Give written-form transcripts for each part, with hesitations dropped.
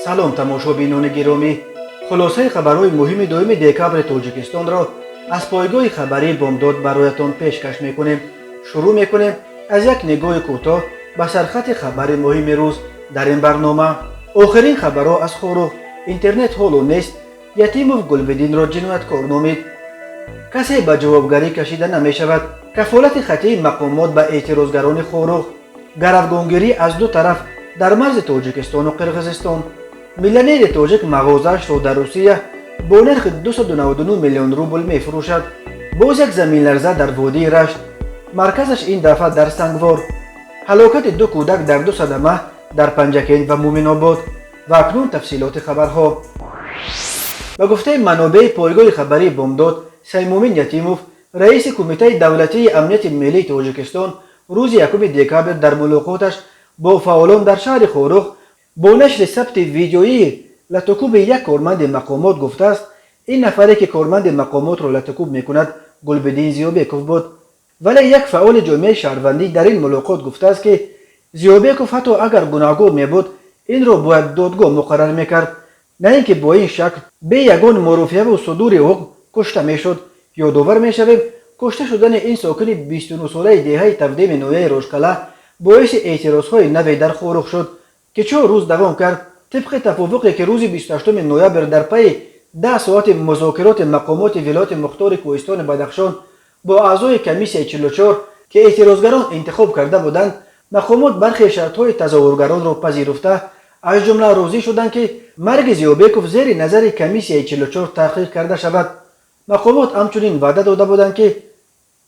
سلام تماشابینان گرامی، خلاصه خبرهای مهم دوم دکابر تاجیکستان را از پایگاه خبری بامداد برایتان پیشکش میکنیم. شروع میکنیم از یک نگاه کوتاه به سرخط خبر مهم روز در این برنامه. آخرین خبرها از خوروغ، اینترنت هولو نیست، یتیموف گلبدین را جنایتکار نامید. کسی به جوابگری کشیده نمی شود. کفالت خطی مقامات به اعتراضگران خوروغ، گروگانگیری از دو طرف در مرز تاجیکستان و قرقیزستان. میلیونر تاجیک مغازه‌اش را در روسیه با نرخ 299 میلیون روبل می فروشد. باز یک زمین لرزه در وادی رشت، مرکزش این دفعه در سنگوار. هلاکت دو کودک در دو صدمه در پنجکین و مومن آباد. و اکنون تفصیلات خبرها. به گفته منابع پایگاه خبری بامداد، سیمومین یتیموف، رئیس کمیته دولتی امنیت ملی تاجیکستان، روز 1 دکامبر در ملاقاتش با فعالان در شهر خوروغ با نشر ثبت ویدیویی لطکوب یک کارمند مقامات گفته است این نفری که کارمند مقامات را لطکوب میکند گلبدین زیوبیکوف بود. ولی یک فعال جامعه شهروندی در این ملاقات گفته است که زیوبیکوف حتی اگر گناهکار میبود این را باید دادگاه مقرر میکرد، نه اینکه با این شکل به یگان مرافعه و صدور حکم کشته میشد. یادآور میشویم کشته شدن این ساکن 29 ساله دهه تقدیم نویه روشکلا باعث اعتراضهای نوی در خوروغ شد که 4 روز دوام کرد. طبق توافقی که روز 28 نوامبر در پی 10 ساعت مذاکرات مقامات ولایت مختار کوهستان بدخشان با اعضای کمیسیون 44 که اعتراضگران انتخاب کرده بودند، مقامات برخی شرطهای تظاهرگران را پذیرفته، از جمله راضی شدند که مرگ زیوبیکوف زیر نظر کمیسیون 44 تحقیق کرده شود. مقامات همچنین وعده داده بودند که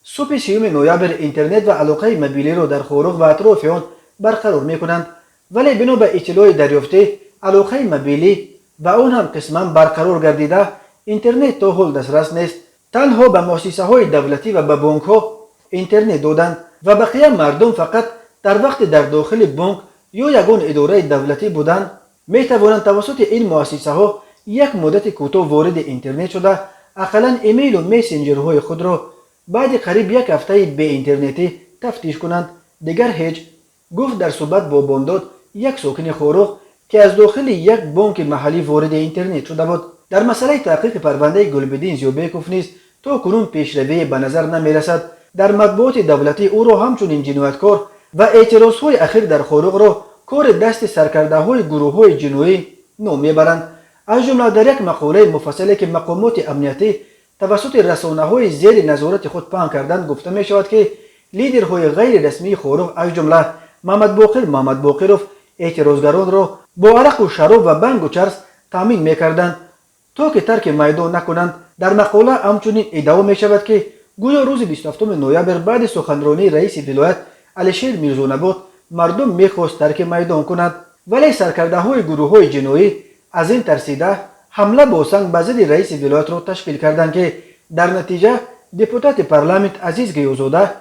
صبح 30 نوامبر اینترنت و علاقه موبیلی را در خوروغ و اطراف آن برقرار میکنند، ولی بنا به اطلاع دریافته علاقه موبیلی و آن هم قسما برقرار گردیده اینترنت تا حال دسترس نیست. تنها به مؤسسه های دولتی و به بانک ها اینترنت دادند و بقیه مردم فقط در وقت در داخل بانک یا یگان اداره دولتی بودند می توانند توسط این مؤسسه ها یک مدت کوتاه وارد اینترنت شده اقلا ایمیل و میسنجرهای خود را بعد قریب یک هفته به اینترنتی تفتیش کنند. دیگر هیچ، گفت در صحبت با بامداد یک ساکن خوروغ که از داخل یک بانک محلی وارد اینترنت شده بود. در مسئله تحقیق پرونده گلبدین زیوبیکوف نیز تا کنون پیشروی به نظر نمی رسد. در مطبوعات دولتی او را همچنین جنایتکار و اعتراضهای اخیر در خوروغ را کار دست سرکرده های گروه های جنایی نام میبرند. از جمله در یک مقاله مفصلی که مقامات امنیتی توسط رسانه های زیر نظارت خود پهن کردند گفته می شود که لیدرهای غیر رسمی خوروغ از جمله محمد باقروف اعتراضگران را با عرق و شراب و بنگ و چرس تامین میکردند تا که ترک میدان نکنند. در مقاله همچنین ادعا می شود که گویا روز 27 نوامبر بعد سخنرانی رئیس ولایت علیشیر میرزونبات مردم میخواست ترک میدان کنند، ولی سرکرده های گروه های جنایی از این ترسیده حمله با سنگ به ضد رئیس ولایت را تشکیل کردند که در نتیجه دپوتات پارلمانت عزیز گیوزاده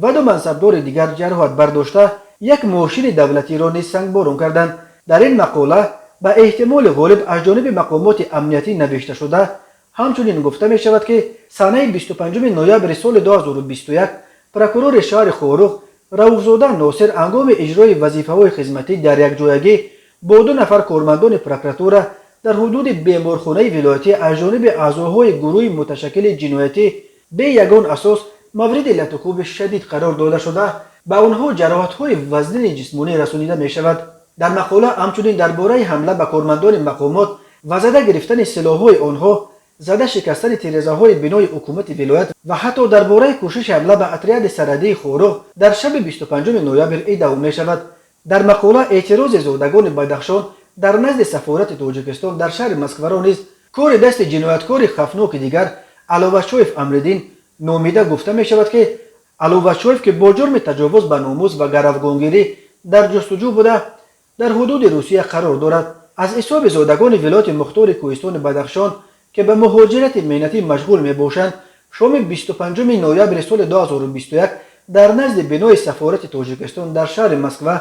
و 2 منصبدار دیگر جراحت برداشته یک ماشین دولتی را نیز سنگباران کردند. در این مقاله به احتمال غالب از جانب مقامات امنیتی نوشته شده همچنین گفته می شود که سنه 25 نوامبر سال 2021 پروکورور شهر خوروغ رؤوفزاده ناصر هنگام اجرای وظیفه‌های خدمتی در یک جایگی با 2 نفر کارمندان پروکراتوره در حدود بیمارخانه ولایتی از جانب اعضاهای گروه متشکل جنایتی به یگان اساس مورد لطکوب شدید قرار داده شده به آنها جراحت‌های وزنی جسمانی رسانیده می شود. در مقاله همچنین درباره حمله به کارمندان مقامات و زده گرفتن سلاح‌های آنها، زده شکستن تیره‌های بنای حکومت ولایت و حتی درباره کوشش حمله به اتریاد سرحدی خوروغ در شب 25 نوامبر ادعا می شود. در مقاله اعتراض زادگان بدخشان در نزد سفارت تاجیکستان در شهر مسکو را نیز کار دست جنایتکار خفناک دیگر علاوه‌شایف امردین نامیده گفته می شود که علاوه‌شایف که با جرم تجاوز به ناموس و گروگانگیری در جستجو بوده در حدود روسیه قرار دارد. از حساب زادگان ولایت مختار کوهستان بدخشان که به مهاجرت مهنتی مشغول می باشند شام 25 نوامبر سال 2021 در نزد بنای سفارت تاجیکستان در شهر مسکو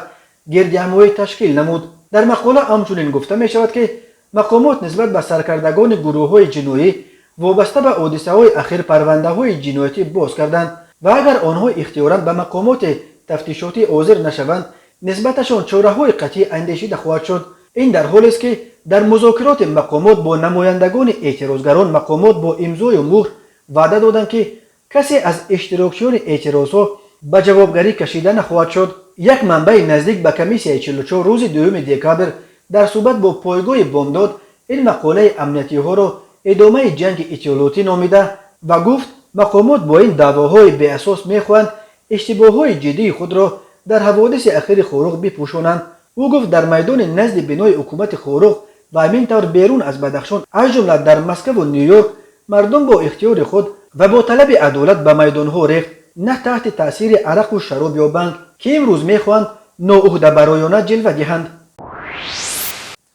گردهمایی تشکیل نمود. در مقاله همچنین گفته می شود که مقامات نسبت به سرکردگان گروه های جنایی وابسته به حادثه های اخیر پرونده های جنایتی باز کردند و اگر آنها اختیاراً به مقامات تفتیشاتی حاضر نشوند نسبتشان چاره های قطعی اندیشیده خواهد شد. این در حالی است که در مذاکرات مقامات با نمایندگان اعتراضگران مقامات با امضای مهر وعده دادند که کسی از اشتراکیان اعتراضها به جوابگری کشیده نخواهد شد. یک منبع نزدیک به کمیسیای 44 روز 2 دکامبر در صحبت با پایگاه بامداد این مقاله امنیتی ها را ادامه جنگ اطلاعاتی نامیده و گفت مقامات با این دعواهای بی اساس میخواهند اشتباههای جدی خود را در حوادث اخیر خورخ بپوشانند. او گفت در میدان نزد بنای حکومت خورخ و همین طور بیرون از بدخشان از جمله در مسکو و نیویورک مردم با اختیار خود و با طلب عدالت به میدانها ریخت، نه تحت تاثیر عرق و شراب یا بنگ که امروز میخواهند ناعهده برایانه جلوه دهند.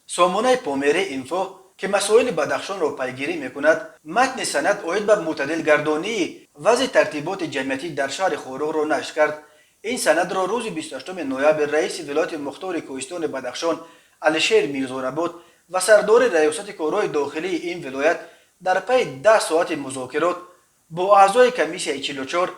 سامانه پامیر اینفو که مسائل بدخشان را پیگیری میکند متن سند عاید به معتدل گردانی وضع ترتیبات جمعیتی در شهر خورخ را نشر کرد. این سند را روز 28 نوامبر رئیس ولایت مختار کوهستان بدخشان علیشیر میرزانباد و سردار ریاست کارهای داخلی این ولایت در پی 10 ساعت مذاکرات با اعضای کمیسیای 44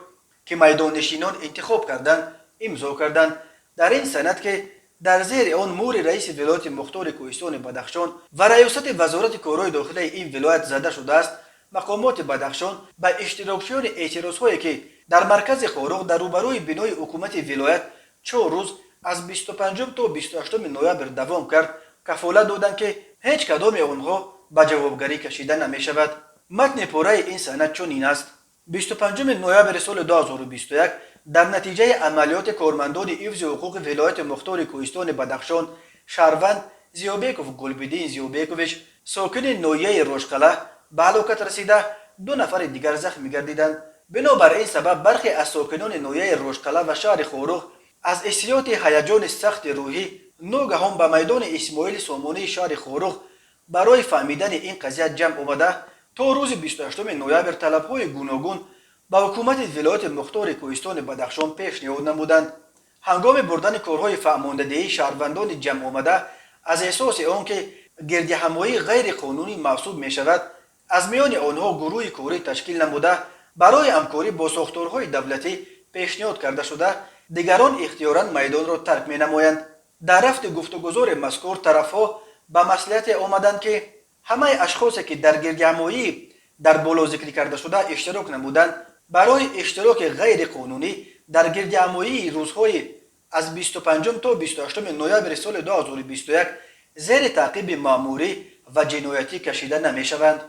که میدانشینان انتخاب کردند امضا کردند. در این سند که در زیر آن مور رئیس ولایت مختار کوهستان بدخشان و ریاست وزارت کارهای داخلی این ولایت زده شده است، مقامات بدخشان به اشتراکیان اعتراضهایی که در مرکز خورخ در روبروی بنای حکومت ولایت 4 روز از 25 تا 28 نوامبر دوام کرد کفالت دادند که هیچ کدام آنها به جوابگری کشیده نمی شود. متن پاره این سند چنین است: 25 نوامبر سال 2021 در نتیجه عملیات کارمندان حفظ حقوق ولایت مختار کوهستان بدخشان شهروند زیابیکوف گلبدین زیابیکوویچ ساکن ناحیه روشقله به هلاکت رسیده 2 نفر دیگر زخمی گردیدند. بنابر این سبب برخی از ساکنان ناحیه روشقله و شهر خورخ از احساسات هیجان سخت روحی ناگهان به میدان اسماعیل سامانه شهر خورخ برای فهمیدن این قضیه جمع آمده تا روز 28 نوامبر طلب‌های گوناگون به حکومت ولایت مختار کوهستان بدخشان پیشنهاد نمودند. هنگام بردن کارهای فرماندهی شهروندان جمع آمده از احساس آنکه گردهمایی غیر قانونی محسوب می شود از میان آنها گروه کاری تشکیل نموده برای همکاری با ساختارهای دولتی پیشنهاد کرده شده دیگران اختیاراً میدان را ترک می نمایند. در رفت گفتگوزار مذکور طرفها به مصلحت آمدند که همه اشخاصی که در گردهمایی در بالا ذکر کرده شده اشتراک نمودند برای اشتراک غیر قانونی در گردهمایی روزهای از 25 تا 28 نوامبر سال 2021 زیر تعقیب مأموری و جنایتی کشیده نمی شوند.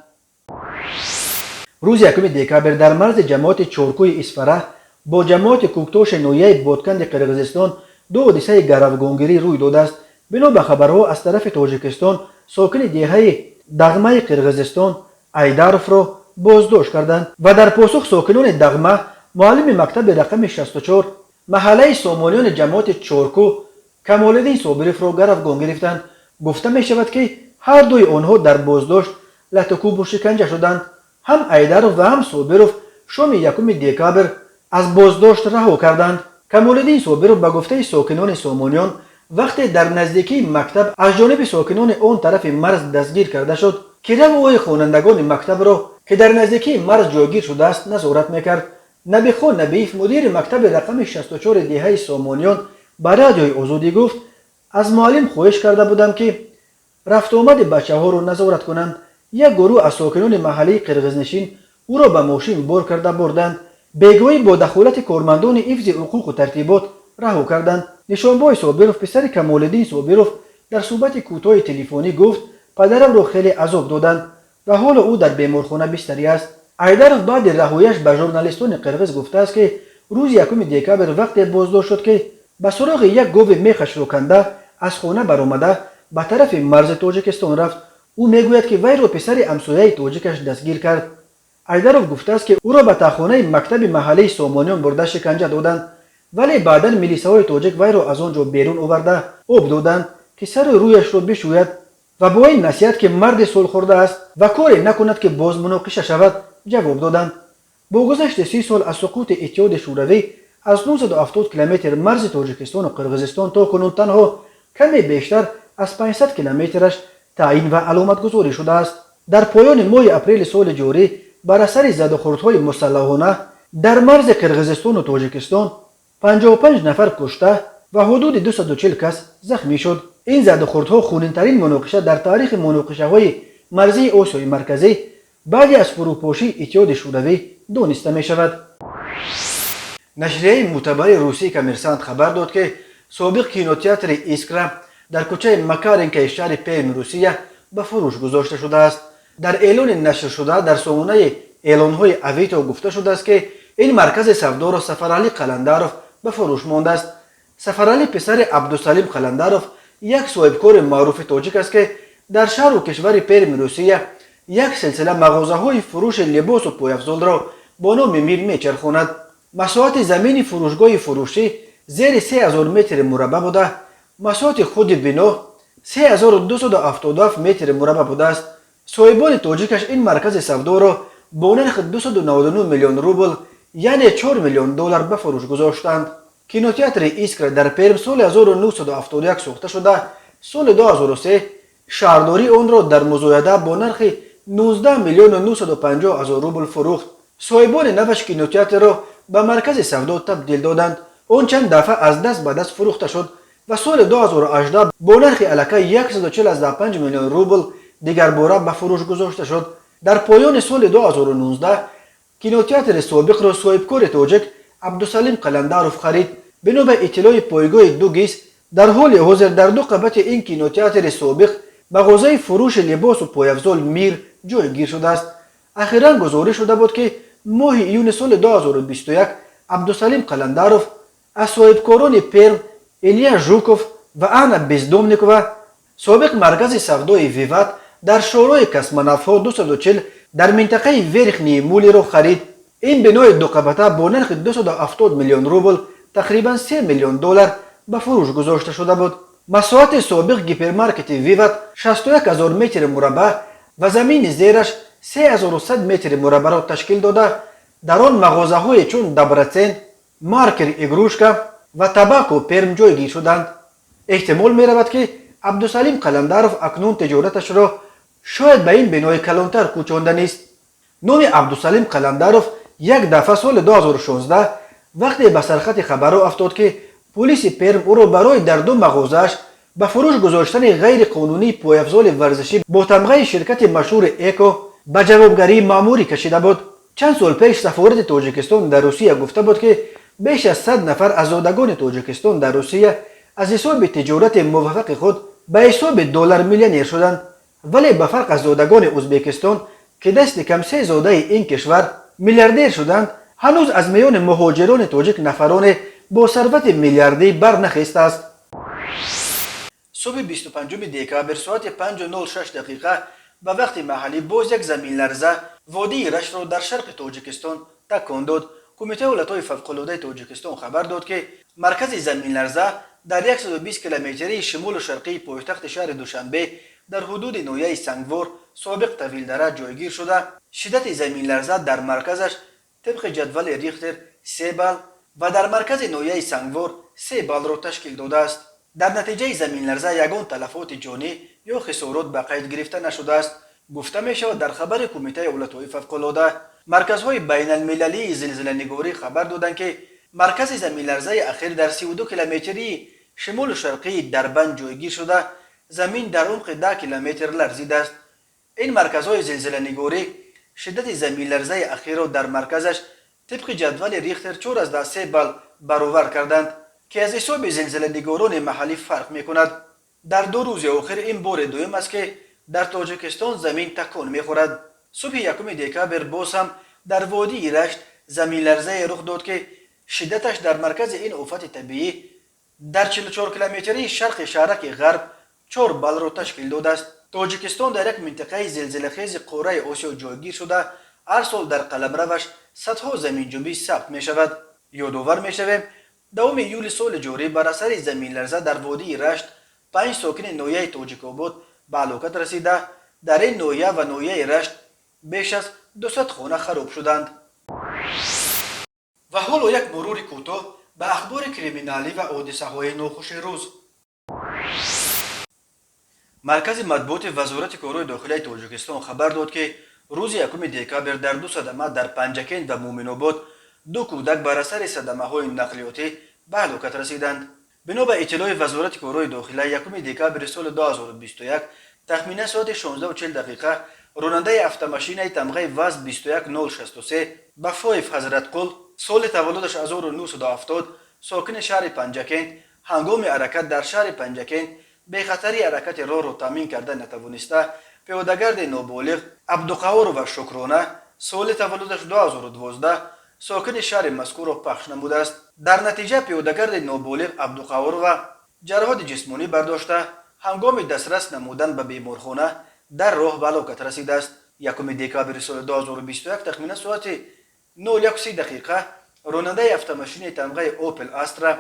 روز 1 دکامبر در مرز جماعت چورکوی اسفره با جماعت کوکتوش نویه بادکند قرقیزستان 2 حادثه گروگانگیری روی داده است. بنا به خبرها از طرف تاجیکستان ساکن دیهه دغمه قرقیزستان ایداروف را بازداشت کردند و در پاسخ ساکنان دغمه معلم مکتب رقم 64 محله سامانیان جماعت چورکو کمالالدین صابروف را گروگان گرفتند. گفته می شود که هر دوی آنها در بازداشت لطکوب و شکنجه شدند. هم ایداروف و هم صابروف شام 1 دکامبر از بازداشت رها کردند. کمالالدین صابروف به گفته ساکنان سامانیان وقتی در نزدیکی مکتب از جانب ساکنان آن طرف مرز دستگیر کرده شد که روای خوانندگان مکتب را که در نزدیکی مرز جایگیر شده است نظارت میکرد. نبیخان نبیف مدیر مکتب رقم 64 دیهه سامانیان به رادیوی آزادی گفت از معلم خواهش کرده بودم که رفت آمد بچه ها را نظارت کنند. یک گروه از ساکنان محلی قرقیزنشین او را به ماشین بار کرده بردند. بگویی با دخالت کارمندان حفظ حقوق و ترتیبات رها کردند. نشانبای صابروف پسر کمالالدین صابروف در صحبت کوتاه تلفنی گفت پدرم را خیلی عذاب دادند و حال او در بیمارخانه بستری است. ایداروف بعد رهاییش به ژورنالیستان قرقیز گفته است که روز 1 دکامبر وقتی بازداشت شد که به سراغ یک گاو میخ شروکنده از خانه برآمده به طرف مرز تاجیکستان رفت. او میگوید که وی را پسر همسایه تاجیکش دستگیر کرد. ایداروف گفته است که او را به تاخانه مکتب محلی سامانیان برده شکنجه دادند ولی بعدا میلیساهای تاجیک وی را از آنجا بیرون آورده آب دادند که سر رویش را بشوید و با این نصیحت که مرد صلح خورده است و کاری نکند که باز مناقشه شود جواب دادند. با گذشت 30 سال از سقوط اتحاد شوروی از 970 کیلومتر مرز تاجیکستان و قرقیزستان تا کنون تنها کمی بیشتر از 500 کیلومترش تعیین و علامت گذاری شده است. در پایان ماه اپریل سال جاری بر اثر زدوخوردهای مسلحانه در مرز قرقیزستان و تاجیکستان 55 نفر کشته و حدود 240 کس زخمی شد. این زدوخوردها خونین‌ترین مناقشه در تاریخ مناقشه‌های مرزی آسیای مرکزی بعد از فروپاشی اتحاد شوروی دانسته می شود. نشریه معتبر روسی کامرسانت خبر داد که سابق کینوتئاتر ایسکرا در کوچه مکارینکای شهر پرم روسیه به فروش گذاشته شده است. در اعلان نشر شده در سامانه اعلان‌های اویتو گفته شده است که این مرکز سودا را سفرعلی قلندروف به فروش مانده است. سفرعلی پسر عبدالسلیم قلندروف یک صاحبکار معروف تاجیک است که در شهر و کشور پرم روسیه یک سلسله مغازه‌های فروش لباس و پایافزال را با نام میر میچرخاند. مساحت زمین فروشگاه فروشی زیر 3000 متر مربع بوده. مساحت خود بنا 3277 متر مربع بوده است. صاحبان تاجیکش این مرکز سودا را با نرخ 299 میلیون روبل یعنی 4 میلیون دلار به فروش گذاشتند. کینوتئاتر ایسکرا در پرم سال 1971 ساخته شده. سال 2003 شهرداری آن را در مزایده با نرخ 19 میلیون و 950 هزار روبل فروخت. صاحبان نوش کینوتئاتر را به مرکز سودا تبدیل دادند. آن چند دفعه از دست به دست فروخته شد و سال 2018 با نرخ الکی 145 میلیون روبل دیگر باره به فروش گذاشته شد. در پایان سال 2019 کینوتئاتر سابق را صاحبکار تاجیک عبدالسلیم قلندروف خرید. بنا به اطلاع پایگاه دوگیس در حال حاضر در دو قبط این کینوتئاتر سابق مغازه فروش لباس و پایافزال میر جایگیر شده است. اخیراً گزارش شده بود که ماه ایون سال 2021 عبدالسلیم قلندروف از صاحبکاران پرم ایلیا ژوکوف و آنا بیزدومنیکووا سابق مرکز سودای ویوات در شورای کسمنافها 240 در منطقه ورخنی مولی را خرید. این بنای دو قبطه با نرخ 270 میلیون روبل تقریبا 3 میلیون دلار به فروش گذاشته شده بود. مساحت سابق گیپرمارکت ویوات 61000 متر مربع و زمین زیرش 3100 متر مربع را تشکیل داده. در آن مغازه های چون دبرچن، مارکر ایگروشکا و تباکو پرم جایگیر شدند. احتمال می رود که عبدالسلیم قلندروف اکنون تجارتش را شاید به این بنای کلانتر کوچانده نیست. نام عبدالسلیم قلندروف یک دفعه سال 2016 وقتی به سرخط خبرها افتاد که پلیس پرم او را برای در دو مغازه‌اش به فروش گذاشتن غیر قانونی پایافزال ورزشی با تمغه شرکت مشهور ایکو به جوابگری مأموری کشیده بود. چند سال پیش سفارت تاجیکستان در روسیه گفته بود که بیش از 100 نفر از زادگان تاجیکستان در روسیه از حساب تجارت موفق خود به حساب دلار میلیونر شدند. ولی به فرق از زادگان ازبکستان که دست کم 3 زاده این کشور میلیاردر شدند، هنوز از میان مهاجران تاجیک نفران با ثروت میلیاردی برنخسته است. صبح 25 دکامبر ساعت 5:06 دقیقه به وقت محلی باز یک زمین لرزه وادی رشت را در شرق تاجیکستان تکان داد. کمیته حالتهای فوق‌العاده تاجیکستان خبر داد که مرکز زمین لرزه در 120 کیلومتری شمال و شرقی پایتخت شهر دوشنبه در حدود ناحیه سنگوار سابق طویل‌دره جایگیر شده. شدت زمین لرزه در مرکزش طبق جدول ریختر 3 بال و در مرکز ناحیه سنگوار 3 بال را تشکیل داده است. در نتیجه زمین لرزه یگان تلفات جانی یا خسارات به قید گرفته نشده است. گفته می شود در خبر کمیته حالتهای فوق‌العاده مرکزهای بین المللی زلزله نگاری خبر دادند که مرکز زمین لرزه اخیر در 32 کیلومتری شمال و شرقی دربند جایگیر شده. زمین در عمق 10 کیلومتر لرزیده است. این مرکزهای زلزله نگاری شدت زمین لرزه اخیر را در مرکزش طبق جدول ریختر 4/3 بال برآورد کردند که از حساب زلزله نگاران محلی فرق می کند. در 2 روز اخیر این بار دوم است که در تاجیکستان زمین تکان می خورد. صبح 1 دکامبر باز هم در وادی رشت زمین لرزه رخ داد که شدتش در مرکز این آفت طبیعی در 44 کیلومتری شرق شرق غرب 4 بال را تشکیل داده است. تاجیکستان در یک منطقه زلزله خیز قاره آسیا جایگیر شده. هر سال در قلمروش صدها زمین جنبی ثبت می شود. یادآور می شویم دوم ایول سال جاری بر اثر زمین لرزه در وادی رشت 5 ساکن ناحیه تاجیک‌آباد به هلاکت رسیده. در این ناحیه و ناحیه رشت بیش از 200 خانه خراب شدند. و حالا یک مرور کوتاه به اخبار کریمینالی و حادثه‌های ناخوش روز. مرکز مطبوعات وزارت کارهای داخلی تاجیکستان خبر داد که روز 1 دکامبر در 2 صدمه در پنجکند و مومن آباد 2 کودک بر اثر صدمه‌های نقلیاتی به هلاکت رسیدند. بنا به اطلاع وزارت کارهای داخله 1 دکامبر سال 2021 تخمینا ساعت 16:40 راننده автомашинаи тамғаи ВАЗ 21063 ба Фоев Ҳазратқул соли таваллудаш 1970 сокини шаҳри Панҷакент ҳангоми ҳаракат дар шаҳри Панҷакент бехатари ҳаракати роҳро таъмин карда натавониста пиёдагарди ноболиғ Абдуқаҳорова Шукрона соли таваллудаш 2012 сокини шаҳри мазкурро пахш намудааст. дар натиҷа пиёдагарди ноболиғ Абдуқаҳорова ҷароҳати ҷисмонӣ бардошта ҳангоми дастрас намудан ба беморхона дар роҳ ба ҳалокат расидааст. 1 декабри соли 2021 тахминан соати 01:30 ронандаи автомашини тамғаи Opel Astra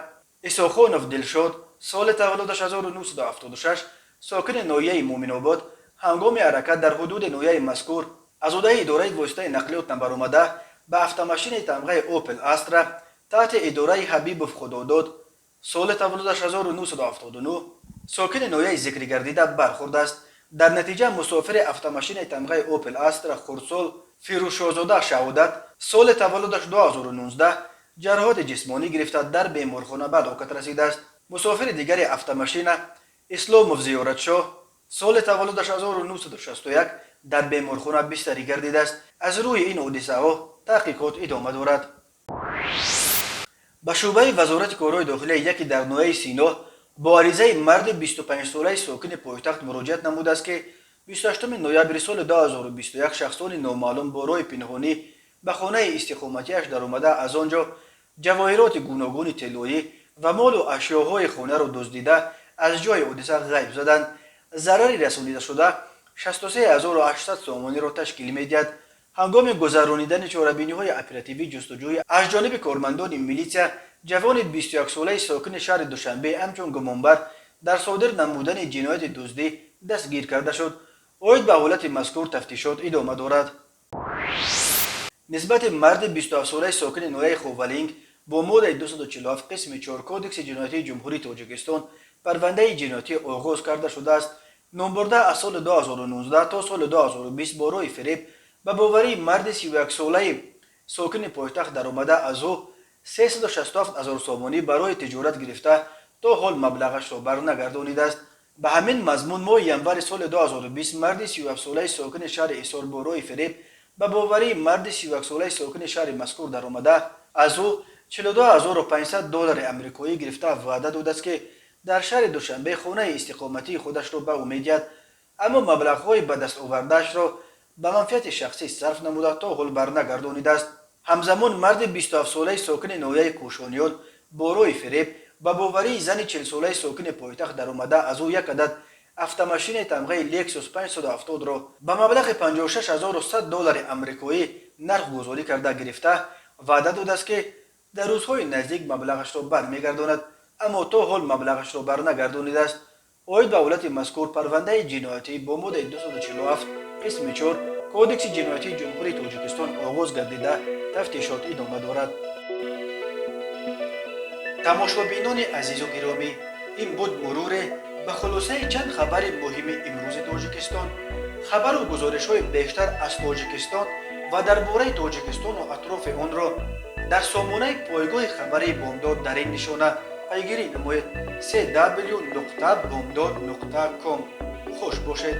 Исохонов Дилшод соли таваллудаш 1976 сокини ноҳияи Муъминобод ҳангоми ҳаракат дар ҳудуди ноҳияи мазкур аз удаи идораи воситаи нақлиёт баромада ба автомашини тамғаи Opel Astra таҳти идораи Ҳабибов Худодод соли таваллудаш 1979 сокини ноҳияи зикри гардида бархӯрдааст. дар натиҷа мусофири автомашини тамғаи Opel Astra Хурсол Фирӯзшоҳзода Шаҳодат соли таваллудаш 2019 ҷароҳати ҷисмонӣ гирифта дар беморхона ба ҳалокат расидааст. мусофири дигари автомашина Исломов Зиёратшоҳ соли таваллудаш 1961 дар беморхона бистарӣ гардидааст. аз рӯи ин ҳодисаҳо таҳқиқот идома дорад. ба шӯъбаи вазорати корҳои дохилия яке дар ноҳияи Сино бо аризаи марди 25-солаи сокини пойтахт муроҷиат намудааст ки 28 ноябри соли 2021 шахсони номаълум бо роҳи пинҳонӣ ба хонаи истиқоматиаш даромада аз он ҷо ҷавоҳироти гуногуни тиллоӣ ва молу ашёҳои хонаро дуздида аз ҷои ҳодиса ғайб заданд. зарари расонидашуда 63800 сомониро ташкил медиҳад. ҳангоми гузаронидани чорабиниҳои оперативии ҷустуҷӯӣ аз ҷониби кормандони милитсия ҷавони 21-солаи сокини шаҳри Душанбе ҳамчун гумонбар дар содир намудани ҷинояти дуздӣ дастгир карда шуд. оид ба ҳолати мазкур тафтишот идома дорад. нисбати марди 27-солаи сокини ноҳияи Ховалинг бо моддаи 247 қисми 4 кодекси ҷиноятии ҷумҳурии Тоҷикистон парвандаи ҷиноятӣ оғоз карда шудааст. номбурда аз соли 2019 то соли 2020 бо роҳи фиреб ба боварии марди 31-солаи сокини пойтахт даромада аз ӯ 367 000 сомонӣ барои тиҷорат гирифта то ҳол маблағашро барнагардонидааст. ба ҳамин мазмун моҳи январи соли 2020 марди 37-солаи сокини шаҳри Ҳисор бо роҳи фиреб ба боварии марди 31-солаи сокини шаҳри мазкур даромада аз ӯ $42500 амрикоӣ гирифта ваъда додааст ки дар шаҳри Душанбе хонаи истиқоматии худашро ба ӯ медиҳад, аммо маблағҳои ба даст овардаашро ба манфиати шахсӣ сарф намуда то ҳол барнагардонидааст. ҳамзамон марди 27-солаи сокини ноҳияи Кӯшониён бо роҳи фиреб ба боварии зани 40-солаи сокини пойтахт даромада аз ӯ як адад автомашини тамғаи Lexus 570ро ба маблағи $56100 амрикоӣ нарх гузорӣ карда гирифта ваъда додааст ки дар рӯзҳои наздик маблағашро бармегардонад, аммо то ҳол маблағашро барнагардонидааст. оид ба ҳолати мазкур парвандаи ҷиноятӣ бо моддаи 247 қисми 4 кодекси ҷиноятии ҷумҳурии Тоҷикистон оғоз гардида тафтишот идома дорад. тамошобинони азизу гиромӣ, ин буд муруре ба хулосаи чанд хабари муҳими имрӯзи Тоҷикистон. хабару гузоришҳои бештар аз Тоҷикистон ва дар бораи Тоҷикистону атрофи онро дар сомонаи пойгоҳи хабари бомдод дар ин нишона пайгирӣ намоед: www.bomdod.com. хуш бошед.